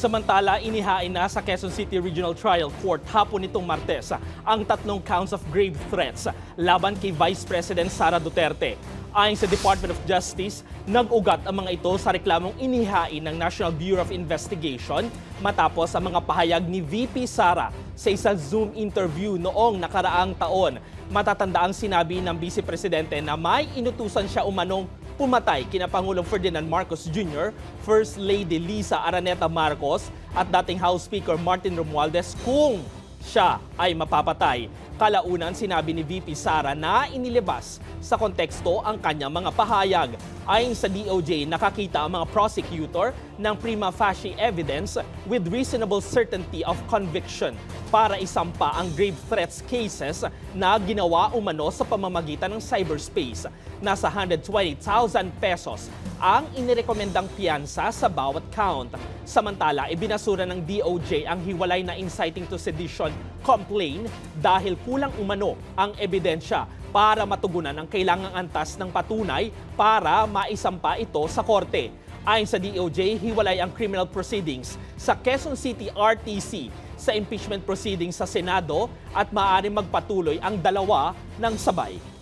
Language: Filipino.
Samantala, inihain na sa Quezon City Regional Trial Court hapon nitong Martes ang 3 counts of grave threats laban kay Vice President Sara Duterte. Ayon sa Department of Justice, nag-ugat ang mga ito sa reklamong inihain ng National Bureau of Investigation matapos ang mga pahayag ni VP Sara sa isang Zoom interview noong nakaraang taon. Matatanda ang sinabi ng Vice Presidente na may inutusan siya umanong pumatay kina Pangulong Ferdinand Marcos Jr., First Lady Liza Araneta Marcos at dating House Speaker Martin Romualdez kung siya ay mapapatay. Kalaunan sinabi ni VP Sara na inilabas sa konteksto ang kanyang mga pahayag. Ayon sa DOJ, nakakita ang mga prosecutor ng prima facie evidence with reasonable certainty of conviction para isampa ang grave threats cases na ginawa umano sa pamamagitan ng cyberspace. Nasa 120,000 pesos ang inirekomendang piyansa sa bawat count. Samantala, ibinasura ng DOJ ang hiwalay na inciting to sedition complaint dahil kulang umano ang ebidensya para matugunan ang kailangang antas ng patunay para maisampa ito sa korte. Ayon sa DOJ, hiwalay ang criminal proceedings sa Quezon City RTC sa impeachment proceedings sa Senado at maaaring magpatuloy ang dalawa ng sabay.